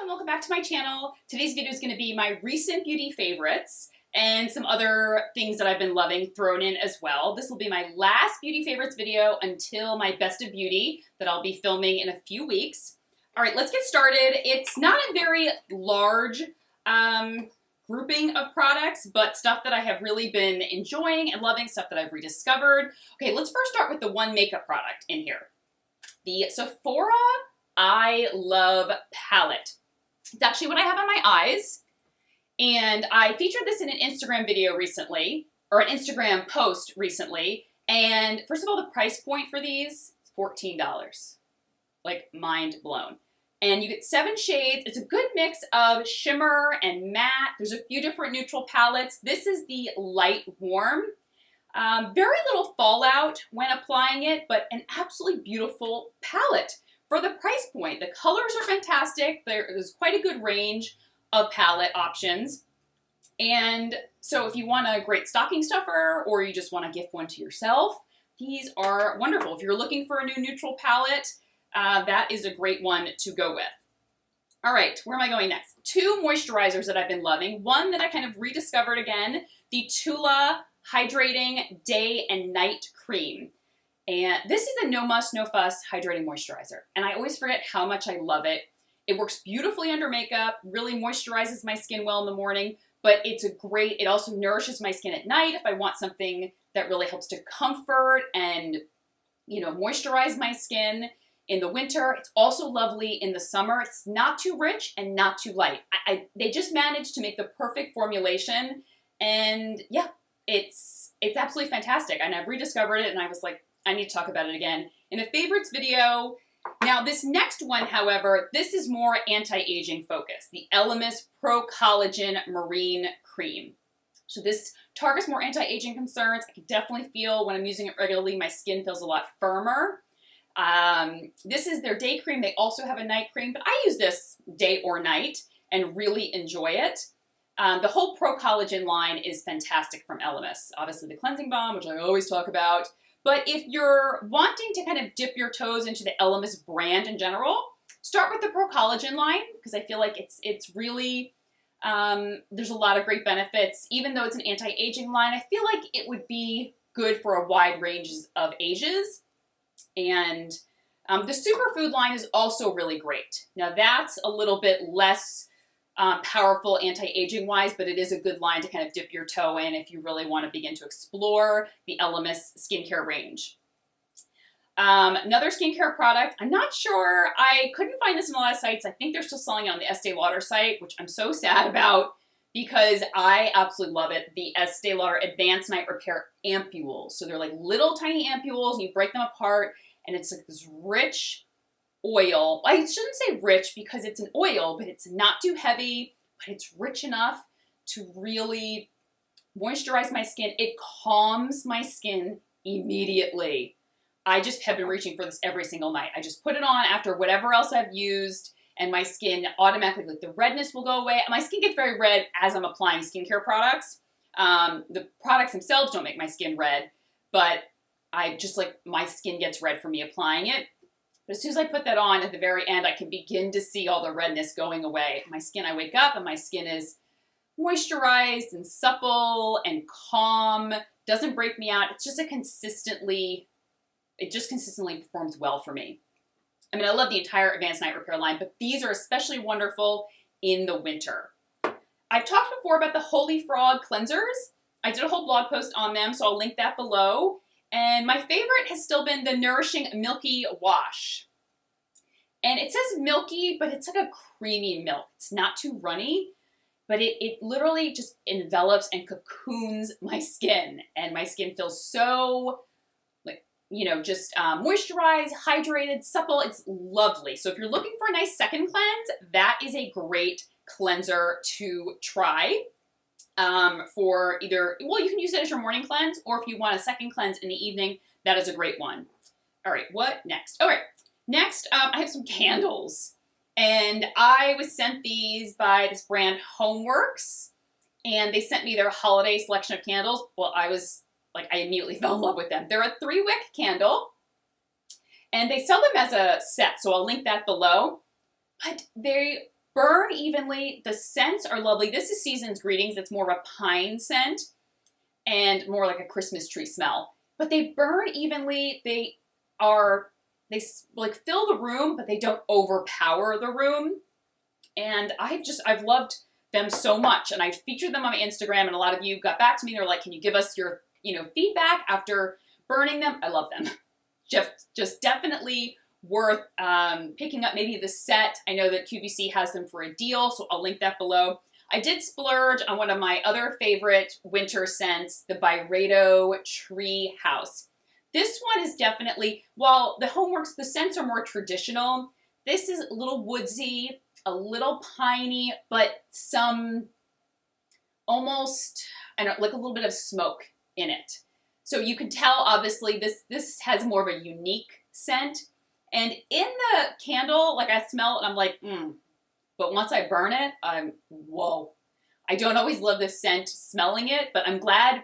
welcome back to my channel. Today's video is going to be my recent beauty favorites and some other things that I've been loving thrown in as well. This will be my last beauty favorites video until my best of beauty that I'll be filming in a few weeks. All right, let's get started. It's not a very large grouping of products, but stuff that I have really been enjoying and loving, stuff that I've rediscovered. Okay, let's first start with the one makeup product in here. The Sephora I Love palette. It's actually what I have on my eyes, and I featured this in an Instagram video recently, or an Instagram post recently, and first of all, the price point for these is $14. Like, mind blown. And you get 7 shades. It's a good mix of shimmer and matte. There's a few different neutral palettes. This is the light warm. Very little fallout when applying it, but an absolutely beautiful palette. For the price point, the colors are fantastic. There's quite a good range of palette options. And so if you want a great stocking stuffer or you just want to gift one to yourself, these are wonderful. If you're looking for a new neutral palette, that is a great one to go with. All right, where am I going next? 2 moisturizers that I've been loving. One that I kind of rediscovered again, the Tula Hydrating Day and Night Cream. And this is a no muss, no fuss hydrating moisturizer. And I always forget how much I love it. It works beautifully under makeup, really moisturizes my skin well in the morning, but it also nourishes my skin at night if I want something that really helps to comfort and, moisturize my skin in the winter. It's also lovely in the summer. It's not too rich and not too light. They just managed to make the perfect formulation, and yeah, it's absolutely fantastic. And I've rediscovered it, and I was like, I need to talk about it again in a favorites video. Now, this next one, however, this is more anti-aging focused. The Elemis Pro Collagen Marine Cream. So this targets more anti-aging concerns. I can definitely feel when I'm using it regularly, my skin feels a lot firmer. This is their day cream. They also have a night cream, but I use this day or night and really enjoy it. The whole Pro Collagen line is fantastic from Elemis. Obviously the cleansing balm, which I always talk about. But if you're wanting to kind of dip your toes into the Elemis brand in general, start with the Pro Collagen line, because I feel like it's really, there's a lot of great benefits. Even though it's an anti-aging line, I feel like it would be good for a wide range of ages. And the Superfood line is also really great. Now that's a little bit less powerful anti-aging wise, but it is a good line to kind of dip your toe in if you really want to begin to explore the Elemis skincare range. Another skincare product, I'm not sure, I couldn't find this in a lot of sites. I think they're still selling it on the Estee Lauder site, which I'm so sad about because I absolutely love it. The Estee Lauder Advanced Night Repair ampules. So they're like little tiny ampules, and you break them apart, and it's like this rich oil. I shouldn't say rich because it's an oil, but it's not too heavy, but it's rich enough to really moisturize my skin. It calms my skin immediately. I just have been reaching for this every single night. I just put it on after whatever else I've used, and my skin automatically, like the redness will go away. My skin gets very red as I'm applying skincare products. The products themselves don't make my skin red, but I just my skin gets red from me applying it. But as soon as I put that on, at the very end, I can begin to see all the redness going away. My skin, I wake up and my skin is moisturized and supple and calm, doesn't break me out. It's just it just consistently performs well for me. I mean, I love the entire Advanced Night Repair line, but these are especially wonderful in the winter. I've talked before about the Holy Frog cleansers. I did a whole blog post on them, so I'll link that below. And my favorite has still been the Nourishing Milky Wash. And it says milky, but it's like a creamy milk. It's not too runny, but it literally just envelops and cocoons my skin. And my skin feels so, moisturized, hydrated, supple. It's lovely. So if you're looking for a nice second cleanse, that is a great cleanser to try. For either, you can use it as your morning cleanse, or if you want a second cleanse in the evening, that is a great one. All right, what next? All right, next, I have some candles, and I was sent these by this brand Homeworks, and they sent me their holiday selection of candles. Well, I immediately fell in love with them. They're a 3-wick candle, and they sell them as a set, so I'll link that below, but they burn evenly. The scents are lovely. This is Season's Greetings. It's more of a pine scent and more like a Christmas tree smell. But they burn evenly. They like fill the room, but they don't overpower the room. And I've loved them so much. And I featured them on my Instagram, and a lot of you got back to me. They're like, can you give us your, feedback after burning them? I love them. Just definitely worth picking up maybe the set. I know that QVC has them for a deal, so I'll link that below. I did splurge on one of my other favorite winter scents, the Byredo Tree House. This one is definitely, while the scents are more traditional, this is a little woodsy, a little piney, but some almost, like a little bit of smoke in it. So you can tell, obviously, this has more of a unique scent. And in the candle, like I smell it and I'm like, But once I burn it, whoa. I don't always love the scent smelling it, but I'm glad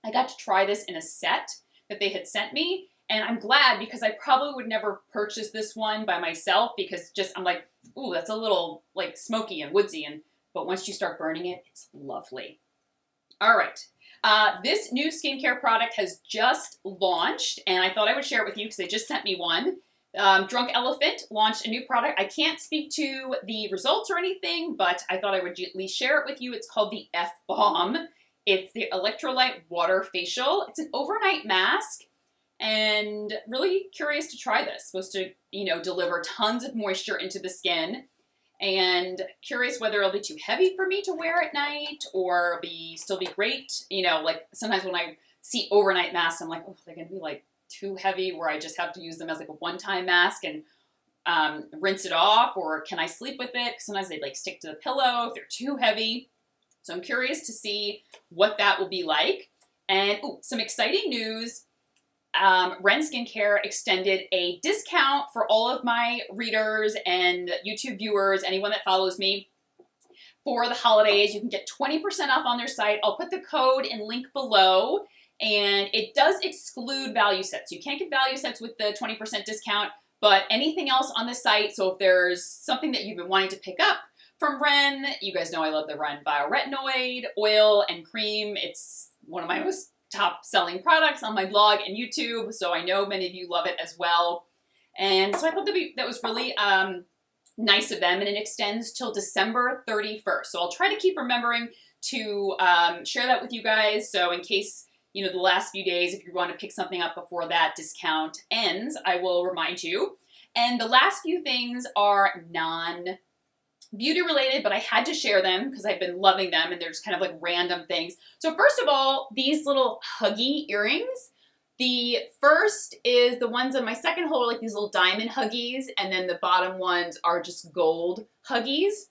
I got to try this in a set that they had sent me. And I'm glad, because I probably would never purchase this one by myself, because I'm like, ooh, that's a little like smoky and woodsy. But once you start burning it, it's lovely. All right. This new skincare product has just launched, and I thought I would share it with you because they just sent me one. Drunk Elephant launched a new product. I can't speak to the results or anything, but I thought I would at least share it with you. It's called the F-Balm. It's the Electrolyte Water Facial. It's an overnight mask, and really curious to try this. Supposed to, deliver tons of moisture into the skin, and curious whether it'll be too heavy for me to wear at night or still be great. Like sometimes when I see overnight masks, I'm like, oh, they're gonna be like too heavy where I just have to use them as like a one-time mask and rinse it off, or can I sleep with it? Sometimes they like stick to the pillow if they're too heavy. So I'm curious to see what that will be like. And some exciting news. Ren Skincare extended a discount for all of my readers and YouTube viewers, anyone that follows me, for the holidays. You can get 20% off on their site. I'll put the code and link below. And it does exclude value sets. You can't get value sets with the 20% discount, but anything else on the site. So if there's something that you've been wanting to pick up from Ren, you guys know I love the Ren Bioretinoid Oil and Cream. It's one of my most top selling products on my blog and YouTube, so I know many of you love it as well. And so I thought that was really nice of them, and it extends till December 31st. So I'll try to keep remembering to share that with you guys. So in case, the last few days, if you want to pick something up before that discount ends, I will remind you. And the last few things are non-beauty related, but I had to share them because I've been loving them, and they're just kind of like random things. So first of all, these little Huggy earrings. The first is the ones on my second holder, like these little diamond Huggies, and then the bottom ones are just gold Huggies.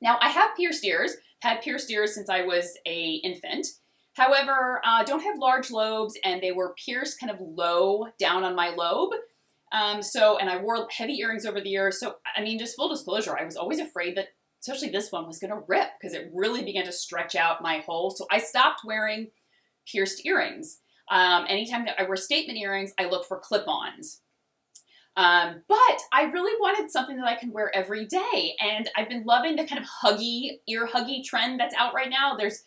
Now I have pierced ears, had pierced ears since I was an infant. However, don't have large lobes, and they were pierced kind of low down on my lobe. And I wore heavy earrings over the years. So, just full disclosure, I was always afraid that, especially this one, was going to rip because it really began to stretch out my hole. So I stopped wearing pierced earrings. Anytime that I wear statement earrings, I look for clip-ons. But I really wanted something that I can wear every day. And I've been loving the kind of ear huggy trend that's out right now. There's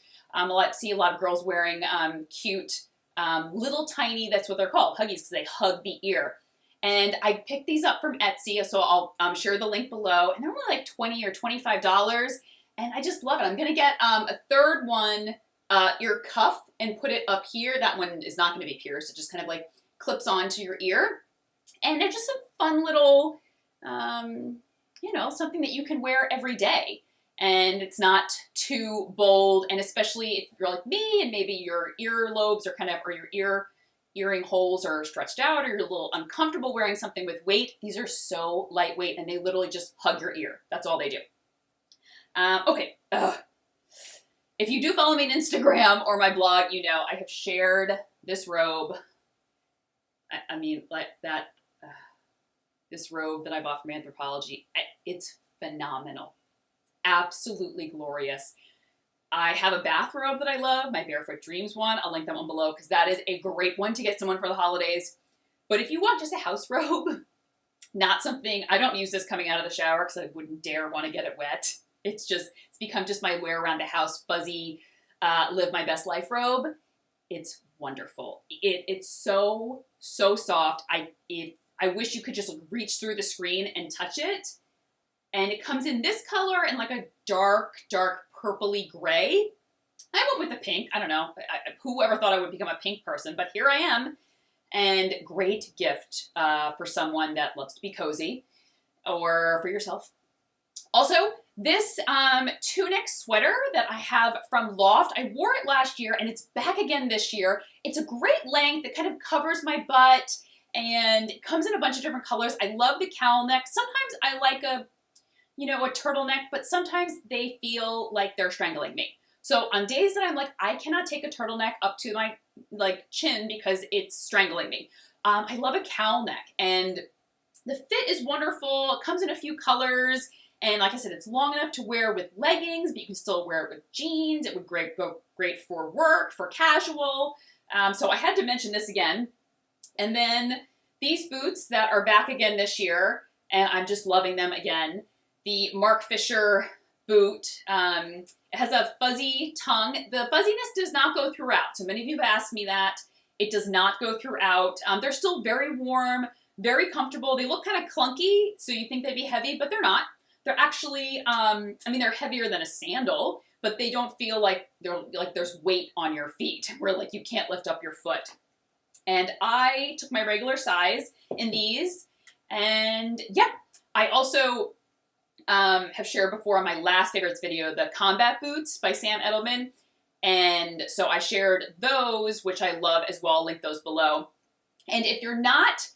see a lot of girls wearing cute, little tiny, that's what they're called, Huggies, because they hug the ear. And I picked these up from Etsy, so I'll share the link below. And they're only like $20 or $25, and I just love it. I'm going to get a third one, ear cuff, and put it up here. That one is not going to be pierced. It just kind of like clips onto your ear. And they're just a fun little, something that you can wear every day. And it's not too bold, and especially if you're like me and maybe your earlobes are or your earring holes are stretched out, or you're a little uncomfortable wearing something with weight. These are so lightweight, and they literally just hug your ear. That's all they do. Okay. If you do follow me on Instagram or my blog, I have shared this robe. This robe that I bought from Anthropologie. It's phenomenal. Absolutely glorious. I have a bathrobe that I love, my Barefoot Dreams one. I'll link that one below because that is a great one to get someone for the holidays. But if you want just a house robe, Not something, I don't use this coming out of the shower because I wouldn't dare want to get it wet. It's become just my wear around the house, fuzzy, live my best life robe. It's wonderful. It's so soft. I wish you could just reach through the screen and touch it. And it comes in this color and like a dark purpley gray. I went with the pink. I don't know. Whoever thought I would become a pink person, but here I am. And great gift for someone that loves to be cozy, or for yourself. Also, this tunic sweater that I have from Loft, I wore it last year and it's back again this year. It's a great length. It kind of covers my butt and it comes in a bunch of different colors. I love the cowl neck. Sometimes I like a turtleneck, but sometimes they feel like they're strangling me. So on days that I'm like, I cannot take a turtleneck up to my chin because it's strangling me. I love a cowl neck, and the fit is wonderful. It comes in a few colors, and like I said, it's long enough to wear with leggings, but you can still wear it with jeans. It would go great for work, for casual. So I had to mention this again. And then these boots that are back again this year, and I'm just loving them again. The Mark Fisher boot. It has a fuzzy tongue. The fuzziness does not go throughout. So many of you have asked me that. It does not go throughout. They're still very warm, very comfortable. They look kind of clunky, so you think they'd be heavy, but they're not. They're actually, they're heavier than a sandal, but they don't feel like there's weight on your feet, where like you can't lift up your foot. And I took my regular size in these, and yeah, I also have shared before on my last favorites video, the combat boots by Sam Edelman. And so I shared those, which I love as well. I'll link those below. And if you're not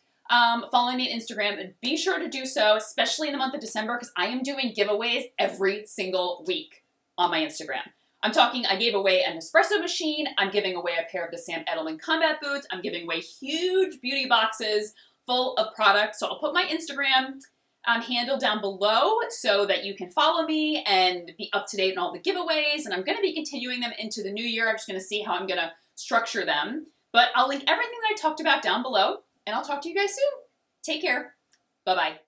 following me on Instagram, be sure to do so, especially in the month of December, because I am doing giveaways every single week on my Instagram. I'm talking, I gave away an espresso machine. I'm giving away a pair of the Sam Edelman combat boots. I'm giving away huge beauty boxes full of products. So I'll put my Instagram handle down below so that you can follow me and be up to date on all the giveaways. And I'm going to be continuing them into the new year. I'm just going to see how I'm going to structure them. But I'll link everything that I talked about down below, and I'll talk to you guys soon. Take care. Bye-bye.